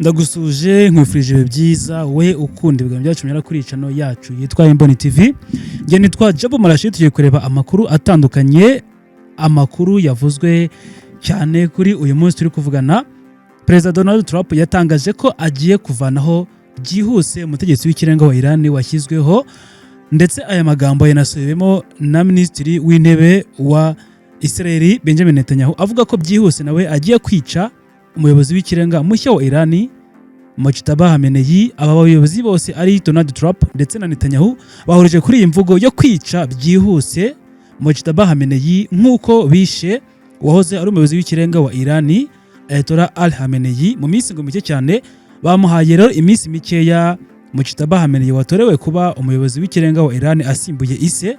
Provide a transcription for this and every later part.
ndagusuje nkwifurije ibihe byiza we ukunda ibiganiro byacu nyara kuri channel yacu yitwa Imboni TV. Nge nitwa Jabo Marashi, tugiye kureba amakuru atandukanye, amakuru yavuzwe cyane kuri uyu munsi turi kuvugana. President Donald Trump yatangaje ko agiye kuvanaho byihuse umutegetsi w'ikirenga wa Iran washyizweho, ndetse aya magambo yanasubiyemo na Minisitiri w'Intebe wa Israel Benjamin Netanyahu avuga ko byihuse nawe agiye kwica umuyobozi w'ikirenga mushya wa Iran Mojtaba Khamenei. Aba bayobozi bose ari Donald Trump ndetse na Netanyahu bahurije kuri iyi mvugo yo kwica byihuse Mojtaba Khamenei, nk'uko bishe wahoze ari umuyobozi w'ikirenga wa Iran Ayatollah Ali Khamenei mu minsi ngo mike cyane. Bamuhaye rero iminsi mikeya Mojtaba Khamenei watorewe kuba umuyobozi w'ikirenga wa Iran asimbuye ise.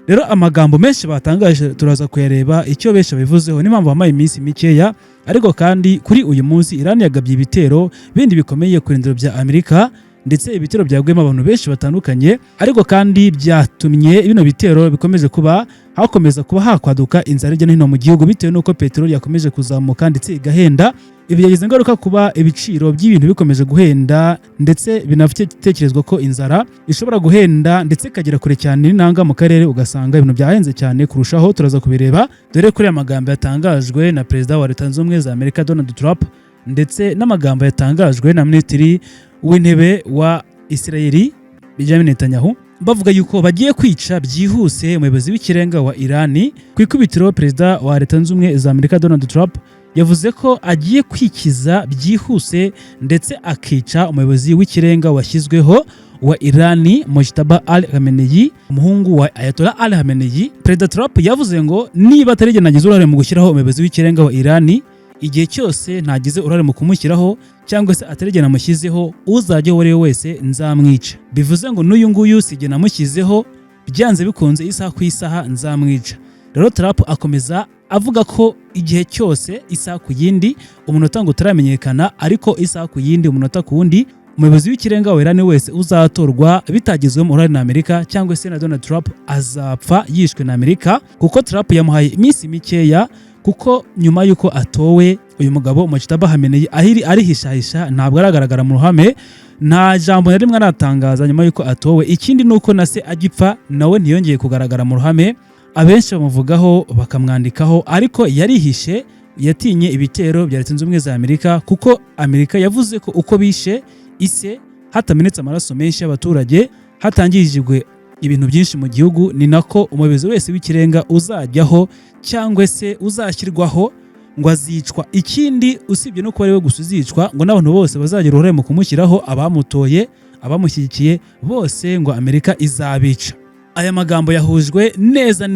Rero amagambo menshi batangaje turaza kuyareba icyo besha bivuzeho n'impamvu bamaye iminsi mikeya. Ariko kandi kuri uyu munsi Iran yagabye ibitero bindi bikomeye ku birindiro bya Amerika, ndetse ibitero byagwemo abantu benshi batandukanye. Ariko kandi byatumye bino bitero bikomeje kuba hakomeza kuba hakwaduka inzara hirya no hino mu gihugu, bitewe n'uko peteroli yakomeje kuzamuka ndetse igahenda. Ibi yagize ingaruka kuba ibiciro by'ibintu bikomeje guhenda, ndetse binafitekerezwa ko inzara ishobora guhenda ndetse ikagera kure cyane n'intanga mu karere, ugasanga ibintu byahenze cyane kurushaho. Turaza kubireba dore kuri amagambo yatangajwe na Perezida wa Leta Zunze Ubumwe za Amerika Donald Trump, ndetse n'amagambo yatangajwe na Minisitiri w'Intebe wa Israel Benjamin Netanyahu, bavuga yuko bagiye kwica byihuse umuyobozi w'ikirenga wa Iran. Ku ikubitiro Perezida wa Leta Zunze Ubumwe za Amerika Donald Trump yavuze ko agiye kwikiza byihuse ndetse akica umuyobozi w'ikirenga washyizweho wa Iran Mojtaba Ali Khamenei, umuhungu wa Ayatollah Ali Khamenei. Perezida Trump yavuze ngo niba atarigenagize uruhare mu gushyiraho umuyobozi w'ikirenga wa Iran, igihe cyose ntagize uruhare mu kumushyiraho cyangwa se atarigena amushyizeho, uzajya uwo ari we wese nzamwica. Bivuze ngo n'uyu nguyu sigena amushyizeho, byanze bikunze isaha ku isaha nzamwica. Rero Trump akomeza avuga ko igihe cyose isaha ku yindi umunota ngo utaramenyekana, ariko isaha ku yindi umunota ku wundi umuyobozi w'ikirenga wa Iran wese uzatorwa bitagizwemo uruhare na Amerika cyangwa se na Donald Trump azapfa yishwe na Amerika, kuko Trump yamuhaye iminsi mikeya. Kuko nyuma yuko atowe uyu mugabo Mojtaba Khamenei arihishahisha, ntabwo aragaragara mu ruhame, nta jambo na rimwe aratangaza nyuma yuko atowe. Ikindi nuko na se agipfa nawe ntiyongeye kugaragara mu ruhame, abenshi bamuvugaho bakamwandikaho, ariko yarihishe, yatinye ibitero bya Leta Zunze Ubumwe za Amerika, kuko Amerika yavuze ko uko bishe ise hatamenetse amaraso menshi y'abaturage, hatangijwe ibintu byinshi mu gihugu, ni nako umuyobozi wese w'ikirenga uzajyaho cyangwa se uzashyirwaho ngo azicwa. Ikindi usibye no kuba ari we gusa uzicwa, ngo n'abantu bose bazagira uruhare mu kumushyiraho, abamutoye, abamushyigikiye bose, ngo Amerika izabica. Aya magambo yahujwe neza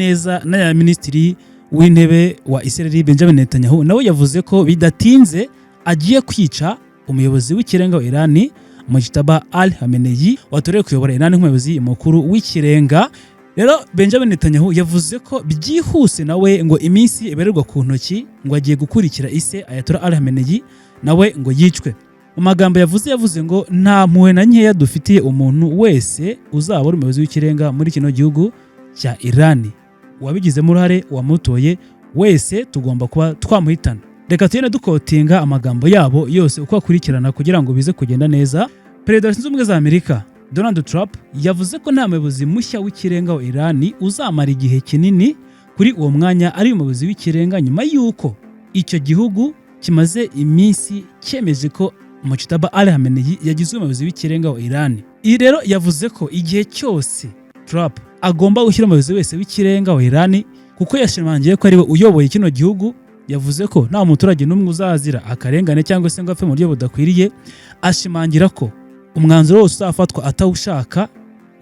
n'aya Minisitiri w'Intebe wa Israel Benjamin Netanyahu, nawe yavuze ko bidatinze agiye kwica umuyobozi w'ikirenga wa Iran Mojtaba Ali Khamenei watorewe kuyobora Iran nk'umuyobozi mukuru w'ikirenga. Rero Benjamin Netanyahu yavuze ko byihuse nawe ngo iminsi ibererwa ku ntoki, ngo agiye gukurikira ise Ayatollah Ali Khamenei nawe ngo yicwe. Mu magambo yavuze ngo nta mpuhwe na nkeya dufitiye umuntu wese uzaba ari umuyobozi w'ikirenga muri kino gihugu cya Iran. Wabigizemo uruhare, wamutoye wese tugomba kuba twamuhitana. Reka tugende dukotinga amagambo yabo yose uko akurikirana kugira ngo bize kugenda neza. Perezida wa Leta Zunze Ubumwe za Amerika Donald Trump yavuze ko nta muyobozi mushya w'ikirenga wa Iran uzamara igihe kinini kuri uwo mwanya ari umuyobozi w'ikirenga, nyuma y'uko icyo gihugu kimaze iminsi cyemeje ko Mojtaba Ali Khamenei yagizwe umuyobozi w'ikirenga wa Iran. Iyi rero yavuze ko igihe cyose Trump agomba gushyira umuyobozi wese w'ikirenga wa Iran, kuko yashimangiye ko ari we uyoboye kino gihugu. Yavuze ko nta muturage n'umwe uzazira akarengane cyangwa se ngo apfe mu buryo budakwiriye. Ashimangira ko umwanzuro wose uzafatwa atawushaka,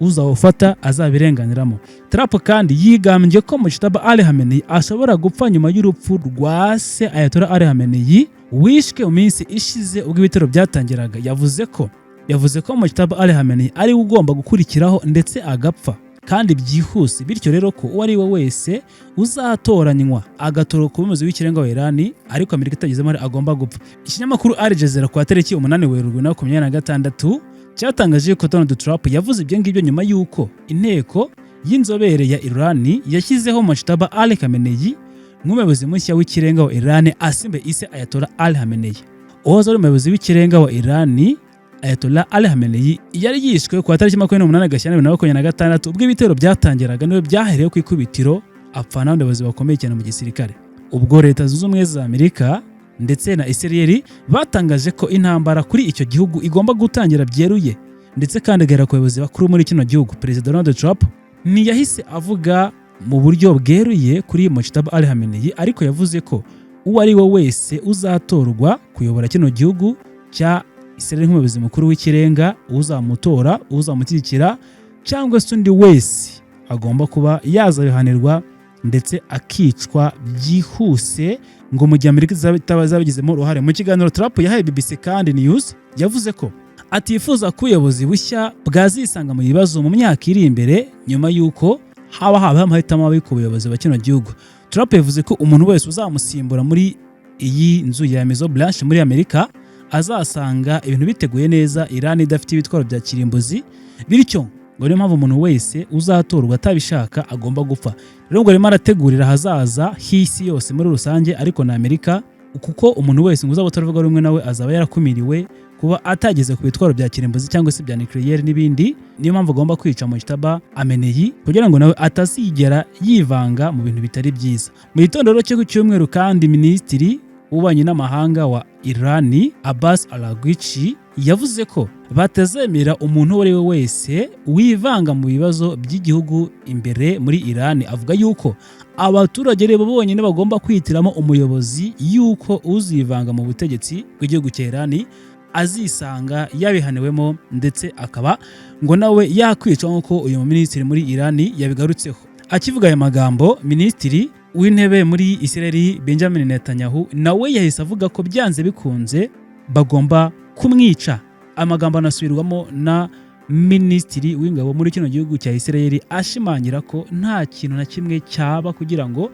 uzawufata azabirenganiramo. Trump kandi yigambye ko Mojtaba Ali Khamenei ashobora gupfa nyuma y'urupfu rwa se Ayatollah Ali Khamenei wishwe mu minsi ishize ubwo ibitero byatangiraga. Yavuze ko Mojtaba Ali Khamenei ari ugomba gukurikiraho ndetse agapfa kandi byihuse, bityo rero ko uwo ari we wese uzatoranywa agatorwa ku muyobozi w'ikirenga wa Iran ariko Amerika itagizemo agomba gupfa. Ikinyamakuru Al Jazeera ku tariki 8 Werurwe 2026 cyatangaje ko Donald Trump yavuze ibyo ngibyo nyuma y'uko inteko y'inzobere ya Iran yashyizeho Mojtaba Ali Khamenei nk'umuyobozi mushya w'ikirenga wa Iran asimbe ise Ayatollah Ali Khamenei. uwahoze ari umuyobozi w'ikirenga wa Iran Ayatollah Ali Khamenei yari yishwe ku tariki 28 Gashyantare 2026 ubwo ibitero byatangiraga niwe byahereye ku ikubitiro apfa n'abandi bayobozi bakomeye cyane mu gisirikare. Ubwo leta zunze ubumwe za Amerika ndetse na Israel batangaje ko intambara kuri icyo gihugu igomba gutangira byeruye, ndetse kandi agera ku bayobozi bakuru muri kino gihugu. Perezida Donald Trump ntiyahise avuga mu buryo bweruye kuri Mojtaba Ali Khamenei, ariko yavuze ko uwo ari we wese uzatorwa kuyobora kino gihugu cya Israel nk'umuyobozi mukuru w'ikirenga, uzamutora, uzamushyigikira cyangwa se undi wese agomba kuba yazabihanirwa ndetse akicwa byihuse ngo mu gihe Amerika zabigizemo uruhare. Mu kiganiro Trump yahaye BBC kandi News yavuze ko atifuza ko ubuyobozi bushya bwazisanga mu bibazo mu myaka iri imbere nyuma y'uko habaho amahitamo mabi ku buyobozi ba kino gihugu. Trump yavuze ko umuntu wese uzamusimbura muri iyi nzu ya Maison Blanche muri Amerika azasanga ibintu biteguye neza, Iran idafite ibitwaro bya kirimbuzi, bityo ngo niyo mpamvu umuntu wese uzatorwa atabishaka agomba gupfa. Rero ngo arimo arategurira hazaza h'isi yose muri rusange, ariko na Amerika, kuko umuntu wese ngo uzaba utavuga rumwe nawe azaba yarakumiriwe kuba atageze ku bitwaro bya kirimbuzi cyangwa se bya nucleaire n'ibindi. Niyo mpamvu agomba kwica Mojtaba Khamenei kugira ngo nawe atazigera yivanga mu bintu bitari byiza. Mu gitondo cyo ku cyumweru kandi Minisitiri w'ububanyi n'amahanga wa Iran Abbas Araghchi yavuze ko batazemera umuntu uwo ari we wese wivanga mu bibazo by'igihugu imbere muri Iran. Avuga yuko abaturage rero bonyine bagomba kwihitiramo umuyobozi, yuko uzivanga mu butegetsi bw'igihugu cya Iran azisanga yabihaniwemo, ndetse akaba ngo nawe yakwicwa nk'uko uyu minisitiri muri Iran yabigarutseho. Akivuga aya magambo, minisitiri w'intebe muri Israel Benjamin Netanyahu nawe yahise avuga ko byanze bikunze bagomba kumwica. Amagambo anasubirwamo na minisitiri w'ingabo muri kino gihugu cya Israel ashimangira ko nta kintu na kimwe cyaba kugira ngo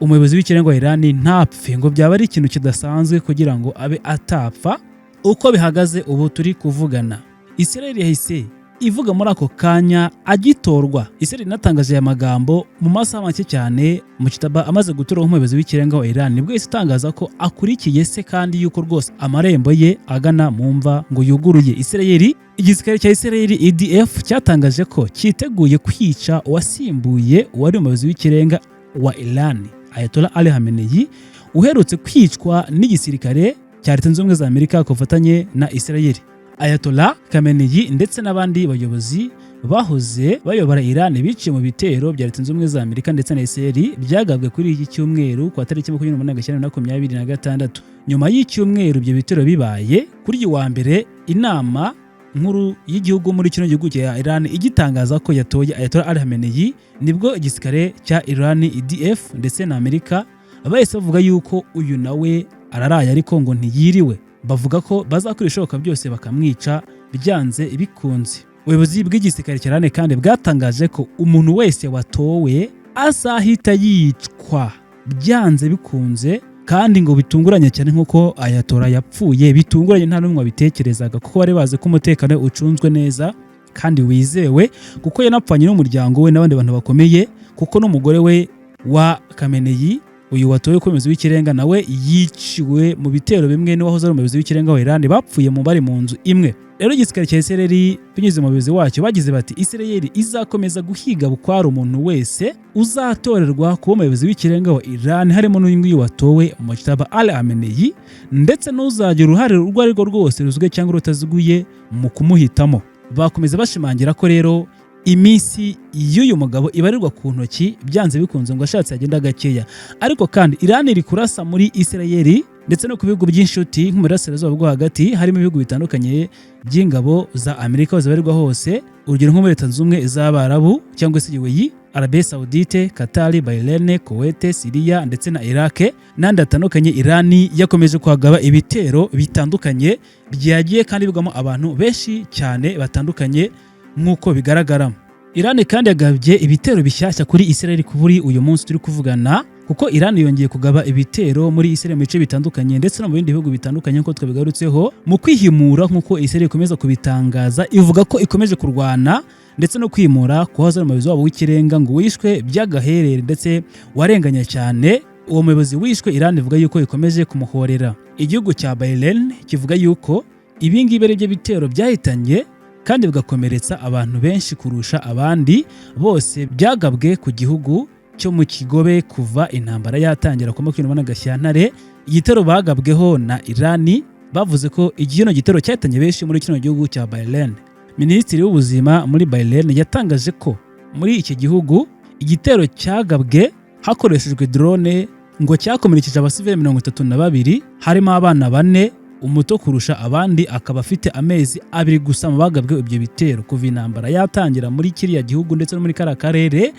umuyobozi w'ikirenga wa Iran ntapfe, ngo byaba ari ikintu kidasanzwe kugira ngo abe atapfa. Uko bihagaze ubu turi kuvugana, Israel yahise ivuga muri ako kanya agitorwa. Israel inatangaje aya magambo mu masaha make cyane Mojtaba amaze gutorwa nk'umuyobozi w'ikirenga wa Iran, nibwo yahise itangaza ko akurikiye se kandi yuko rwose amarembo ye agana mu mva ngo yuguruye. Israel, igisirikare cya Israel IDF cyatangaje ko cyiteguye kwica uwasimbuye uwari umuyobozi w'ikirenga wa Iran Ayatollah Ali Khamenei uherutse kwicwa n'igisirikare cya Leta Zunze Ubumwe za Amerika ku bufatanye na Israel. Ayatollah Khamenei ndetse n'abandi bayobozi bahoze bayobora Iran biciye mu bitero bya Leta Zunze Ubumwe za Amerika ndetse na Israel byagabwe kuri iki cyumweru ku tariki 28 Gashyantare 2026. Nyuma y'icyumweru ibyo bitero bibaye, kuri wa mbere inama nkuru y'igihugu muri kino gihugu cya Iran igitangaza ko yatoye Ayatollah Ali Khamenei, nibwo igisirikare cya Iran IDF ndetse na Amerika bahise bavuga yuko uyu nawe araraye ariko ngo ntiyiriwe. Bavuga ko bazakora ibishoboka byose bakamwica byanze bikunze. Ubuyobozi bw'igisirikare cya Iran kandi bwatangaje ko umuntu wese watowe azahita yicwa byanze bikunze, kandi ngo bitunguranye cyane nk'uko Ayatollah yapfuye. Bitunguranye nta n'umwe wabitekerezaga, kuko bari bazi ko umutekano ucunzwe neza kandi wizewe, kuko yanapfanye n'umuryango we n'abandi bantu bakomeye, kuko n'umugore we wa Khamenei uyu watowe ko umuyobozi w'ikirenga nawe yiciwe mu bitero bimwe n'uwahoze ari umuyobozi w'ikirenga wa Iran, bapfuye mu bari mu nzu imwe. Rero igisirikare cya Israel binyuze mu bayobozi wacyo bagize bati Israel izakomeza guhiga bukwara umuntu wese uzatorerwa kuba umuyobozi w'ikirenga wa Iran, harimo n'uyu watowe Mojtaba Ali Khamenei, ndetse n'uzagira uruhare urwo ari rwo rwose ruzwe cyangwa rutaziguye mu kumuhitamo. Bakomeza bashimangira ko rero iminsi y'uyu mugabo ibarirwa ku ntoki byanze bikunze ngo ashatse agenda gakeya. Ariko kandi Iran iri kurasa muri Israel ndetse no ku bihugu by'inshuti nk'umurasirazuba bwo hagati, harimo ibihugu bitandukanye by'ingabo za Amerika zibarirwa hose, urugero nko muri Leta Zunze Ubumwe z'Abarabu cyangwa se UAE, Arabie Saoudite, Qatar, Bahrain, Kuwait, Syria ndetse na Iraq n'andi atandukanye. Iran yakomeje kwagaba ibitero bitandukanye byagiye kandi bigamo abantu benshi cyane batandukanye nk'uko bigaragaramo. Iran kandi yagabye ibitero bishyashya kuri Israel kuri uyu munsi turi kuvugana, kuko Iran yongeye kugaba ibitero muri Israel mu bice bitandukanye ndetse no mu bindi bihugu bitandukanye nk'uko twabigarutseho mu kwihimura nk'uko Israel ikomeza kubitangaza. Ivuga ko ikomeje kurwana ndetse no kwimura kuhaza umuyobozi wabo w'ikirenga ngo wishwe by'agaherere ndetse warenganye cyane uwo muyobozi wishwe Iran ivuga yuko ikomeje kumuhorera. Igihugu cya Bahrain kivuga yuko ibi ngibi ari byo bitero byahitanye kandi bigakomeretsa abantu benshi kurusha abandi bose byagabwe ku gihugu cyo mu Kigobe kuva intambara yatangira ku 21 Gashyantare. Igitero bagabweho na Iran bavuze ko igihino gitero cyahitanye benshi muri kino gihugu cya Bahrain. Minisitiri w'ubuzima muri Bahrain yatangaje ko muri iki gihugu igitero cyagabwe hakoreshejwe drone ngo cyakomerekeje abasivili 32 harimo abana 4, umuto kurusha abandi akaba afite amezi 2 gusa mu bagabwe ibyo bitero. Kuva intambara yatangira muri kiriya gihugu ndetse no muri kara karere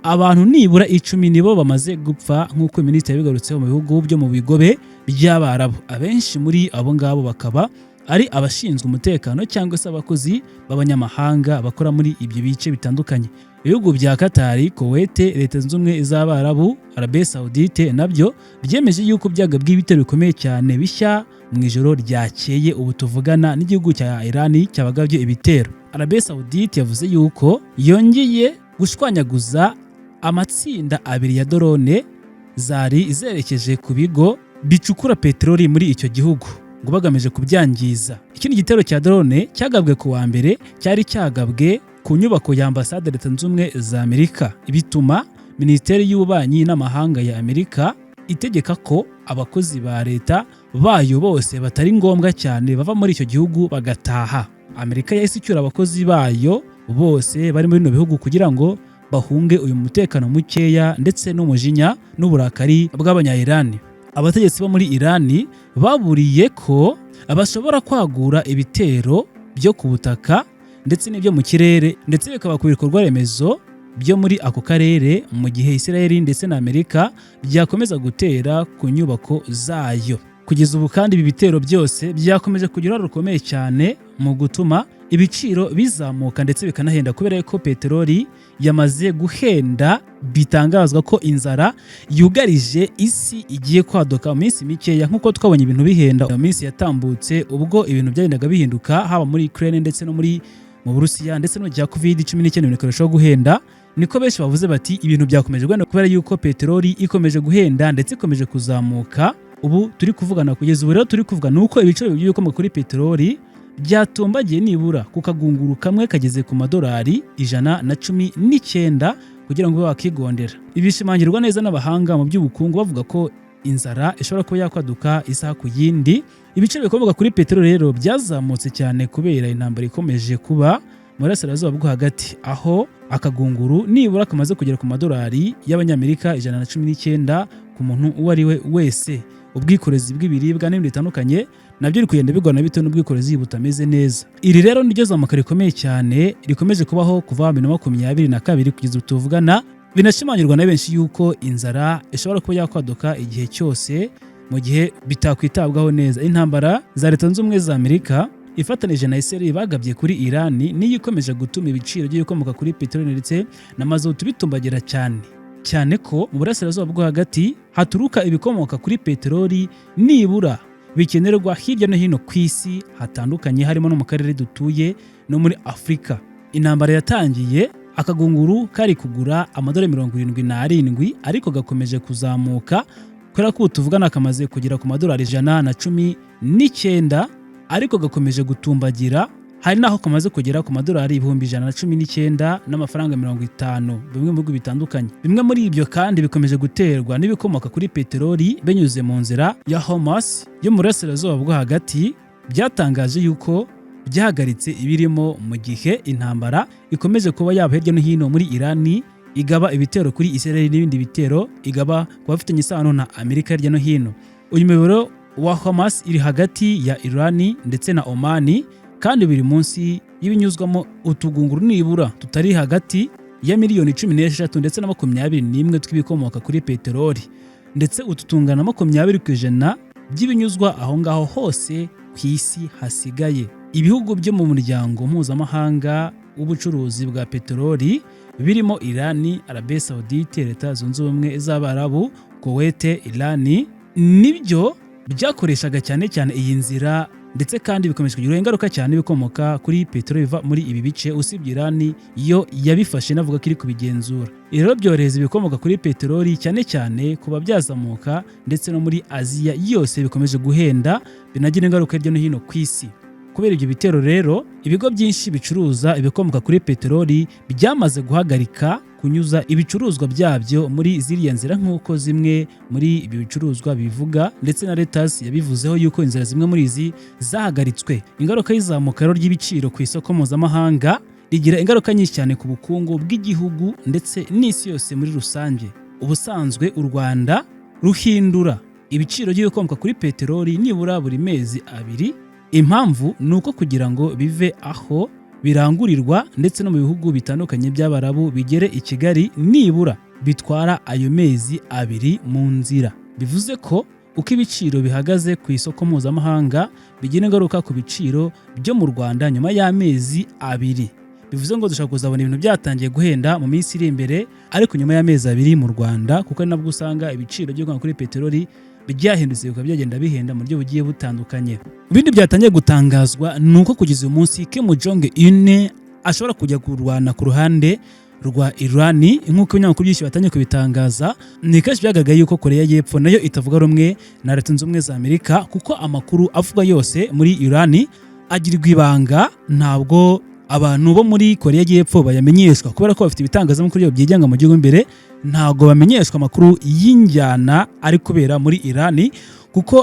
abantu nibura 10 nibo bamaze gupfa nk'uko minisitiri yabigarutseho mu bihugu byo mu bigobe by'Abarabu. Abenshi muri abo ngabo bakaba ari abashinzwe umutekano cyangwa se abakozi b'abanyamahanga bakora muri ibyo bice bitandukanye. Ibihugu bya Qatar, Kuwait, Leta Zunze Ubumwe z'Abarabu, Arabie Saoudite nabyo byemeje yuko byagabwe ibitero bikomeye cyane bishya mu ijoro ryakeye ubu tuvugana n'igihugu cya Iran cyabagabye ibitero. Arabie Saoudite yavuze yuko yongeye gushwanyaguza amatsinda 2 ya drone zari zerekeje ku bigo bicukura peteroli muri icyo gihugu ngo bagamije kubyangiza. Ikindi gitero cya drone cyagabwe ku wa mbere cyari cyagabwe ku nyubako ya ambasade Leta Zunze Ubumwe za Amerika, bituma Minisiteri y'Ububanyi n'Amahanga ya Amerika itegeka ko abakozi ba leta bayo bose batari ngombwa cyane bava muri icyo gihugu bagataha. Amerika yahise icyura abakozi bayo bose bari muri bino bihugu kugira ngo bahunge uyu mutekano mukeya ndetse n'umujinya n'uburakari bw'abanya-Iran. Abategetsi bo muri Iran baburiye ko bashobora kwagura ibitero byo ku butaka ndetse n'ibyo mu kirere ndetse bikaba ku bikorwa remezo byo muri ako karere mu gihe Israel ndetse na Amerika byakomeza gutera ku nyubako zayo. Kugeza ubu kandi ibi bitero byose byakomeje kugira uruhare rukomeye cyane mu gutuma ibiciro bizamuka ndetse bikanahenda kubera ko peteroli yamaze guhenda. Bitangazwa ko inzara yugarije isi igiye kwaduka mu minsi mikeya nk'uko twabonye ibintu bihenda mu minsi yatambutse ubwo ibintu byagendaga bihinduka haba muri Ukraine ndetse no mu Burusiya ndetse no cya COVID-19 bikarushaho guhenda. Niko benshi bavuze bati ibintu byakomeje guhenda kubera yuko peteroli ikomeje guhenda ndetse ikomeje kuzamuka. Ubu turi kuvugana kugeza ubu rero turi kuvuga nuko ibiciro by'ibikomoka kuri peteroli byatumbagiye nibura ku kagunguru kamwe kageze ku madolari 119 kugira ngo bakigondera. Ibishimangirwa neza n'abahanga mu by'ubukungu bavuga ko inzara ishobora kuba yakwaduka isaha ku yindi. Ibiciro bikomoka kuri peteroli rero byazamutse cyane kubera intambara ikomeje kuba muri Burasirazuba bwo hagati, aho akagunguru nibura kamaze kugera ku madolari y'abanyamerika 119 ku muntu uwo ari we wese. Ubwikorezi bw'ibiribwa n'ibindi bitandukanye nabyo biri kugenda bigorana bitewe n'ubwikorezi butameze neza. Iri rero niryo zamuka rikomeye cyane rikomeje kubaho kuva 2022 kugeza tuvugana. Binashimangirwa na benshi yuko inzara ishobora kuba yakwaduka igihe cyose mu gihe bitakwitabwaho neza. Intambara za Leta Zunze Ubumwe za Amerika ifatanije na Israel bagabye kuri Iran niyo ikomeje gutuma ibiciro by'ibikomoka kuri peteroli ndetse na mazutu bitumbagira cyane ko mu Burasirazuba bwo hagati haturuka ibikomoka kuri peteroli nibura bikenerwa hirya no hino ku isi hatandukanye, harimo no mu karere dutuye no muri Afurika. Intambara yatangiye akagunguru kari kugura amadolari 77 ariko gakomeje kuzamuka kubera ko tuvugana kamaze kugera ku madolari 119 ariko gakomeje gutumbagira. Hari naho kamaze kugera ku madolari 119 n'amafaranga 50 bimwe mu bihugu bitandukanye. Bimwe muri ibyo kandi bikomeje guterwa n'ibikomoka kuri peteroli benyuze mu nzira ya Hamas yo mu Burasirazuba bwo hagati. Byatangaje yuko byahagaritse ibirimo mu gihe intambara ikomeje kuba yaba hirya no hino muri Iran igaba ibitero kuri Israel n'ibindi bitero igaba ku bafitanye isano na Amerika hirya no hino. Uyu mubero wa Hamas iri hagati ya Iran ndetse na Oman kandi biri munsi y'ibinyuzwamo utugunguru nibura tutari hagati ya miliyoni 16 ndetse na 21 tw'ibikomoka kuri peteroli, ndetse ututungana 20% by'ibinyuzwa aho ngaho hose ku isi hasigaye. Ibihugu byo mu muryango mpuzamahanga w'ubucuruzi bwa peteroli birimo Iran, Arabie Saoudite, Leta Zunze Ubumwe z'Abarabu, Kuwait, Iran nibyo byakoreshaga cyane iyi nzira ndetse kandi bikomeje kugira ingaruka cyane bikomoka kuri peteroli biva muri ibi bice, usibye Iran yo yabifashe navuga ko iri kubigenzura. Rero byohereza ibikomoka kuri peteroli cyane cyane kuba byazamuka ndetse no muri Aziya yose bikomeje guhenda, binagira ingaruka hirya no hino ku isi. Kubera ibyo bitero rero, ibigo byinshi bicuruza ibikomoka kuri peteroli byamaze guhagarika kunyuza ibicuruzwa byabyo muri ziriya nzira nk'uko zimwe muri ibi bicuruzwa bivuga, ndetse na Reuters yabivuzeho yuko inzira zimwe muri izi zahagaritswe. Ingaruka y'izamuka ry'ibiciro ku isoko mpuzamahanga rigira ingaruka nyinshi cyane ku bukungu bw'igihugu ndetse n'isi yose muri rusange. Ubusanzwe u Rwanda ruhindura ibiciro by'ibikomoka kuri peteroli nibura buri mezi abiri. Impamvu ni uko kugira ngo bive aho birangurirwa ndetse no mu bihugu bitandukanye by'Abarabu bigere i Kigali nibura bitwara ayo mezi abiri mu nzira. Bivuze ko uko ibiciro bihagaze ku isoko mpuzamahanga bigira ingaruka ku biciro byo mu Rwanda nyuma y'amezi abiri. Bivuze ngo dushaka kuzabona ibintu byatangiye guhenda mu minsi iri imbere, ariko nyuma y'amezi abiri mu Rwanda, kuko ari nabwo usanga ibiciro byo kuri peteroli byahindutse bikaba byagenda bihenda mu buryo bugiye butandukanye. Ibindi byatangiye gutangazwa ni uko kugeza uyu munsi Kim Jong-un ashobora kujya kurwana ku ruhande rwa Iran, nk'uko ibinyamakuru byinshi batangiye kubitangaza. Ni kenshi byagaragaye yuko Korea y'Epfo nayo itavuga rumwe na Leta Zunze Ubumwe za Amerika, kuko amakuru avuga yose muri Iran agirirwa ibanga, ntabwo abantu bo muri Korea y'Epfo bayamenyeshwa, kubera ko bafite ibitangazamakuru byigenga mu gihugu imbere, ntabwo bamenyeshwa amakuru y'injyana ari kubera muri Iran, kuko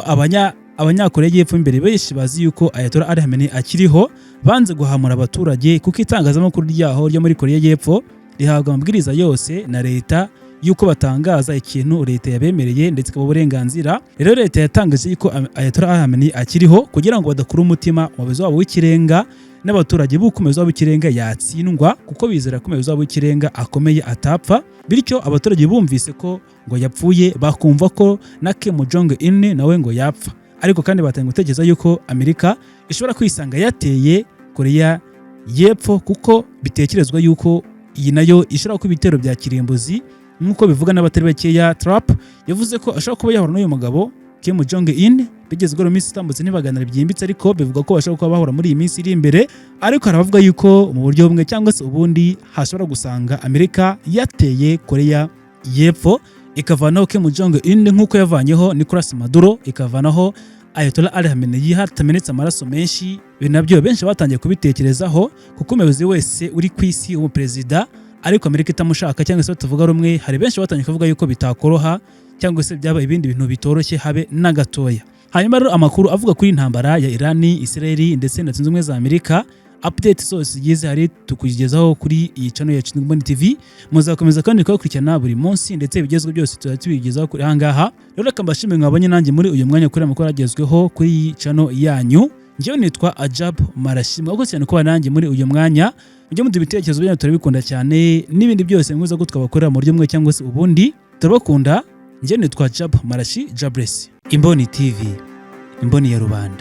abanyakorea y'Epfo imbere benshi bazi yuko Ayatollah Ali Khamenei akiriho, banze guhamura abaturage, kuko itangazamakuru ryaho ryo muri Korea y'Epfo rihabwa amabwiriza yose na leta yuko batangaza ikintu leta yabemereye ndetse ikaba uburenganzira. Rero leta yatangaje yuko Ayatollah Ali Khamenei akiriho kugira ngo badakura umutima umuyobozi wabo w'ikirenga, n'abaturage b'uko umuyobozi wabo w'ikirenga yatsindwa, kuko bizera ko umuyobozi wabo w'ikirenga akomeye atapfa. Bityo abaturage bumvise ko ngo yapfuye, bakumva ko na Kim Jong-un nawe ngo yapfa. Ariko kandi batangiye gutekereza yuko Amerika ishobora kwisanga yateye Korea y'Epfo, kuko bitekerezwa yuko iyi nayo ishobora kuba ibitero bya kirimbuzi, nk'uko bivuga n'abatari bakeya. Trump yavuze ko ashobora kuba yahura n'uyu mugabo Kim Jong-un, bigeze mu minsi itambutse ntibaganira byimbitse, ariko bivuga ko bashobora kuba bahura muri iyi minsi iri imbere. Ariko haravuga yuko mu buryo bumwe cyangwa se ubundi hashobora gusanga Amerika yateye Korea y'Epfo, ikavanaho Kim Jong-un nk'uko yavanyeho Nicolas Maduro, ikavanaho Ayatollah Ali Khamenei hatamenetse amaraso menshi. Ibi nabyo benshi batangiye kubitekerezaho, kuko umuyobozi wese uri ku isi w'umuperezida ariko Amerika itamushaka cyangwa se batavuga rumwe, hari benshi batangiye kuvuga yuko bitakoroha cyangwa se byaba ibindi bintu bitoroshye habe na gatoya. Hanyuma rero amakuru avuga kuri intambara ya Iran, Israel ndetse na Leta Zunze Ubumwe za Amerika, update zose zigize hari tukugezaho kuri iyi channel ya Imboni TV. Muzakomeza kandi kubakurikirana buri munsi, ndetse ibigezweho byose tubigezaho kuri ahangaha. Rero reka mbashimire mwabonye nanjye muri uyu mwanya kuri amakuru agezweho kuri iyi channel yanyu. Njyewe nitwa Ajab Marashi, mwakoze cyane kuba nanjye muri uyu mwanya. Mujye muduha ibitekerezo byanyu, turabikunda cyane, n'ibindi byose mwiza ko twabakorera mu buryo bumwe cyangwa se ubundi turabakunda. Njyewe nitwa Ajab Marashi, Jabless. Imboni TV, imboni ya rubanda.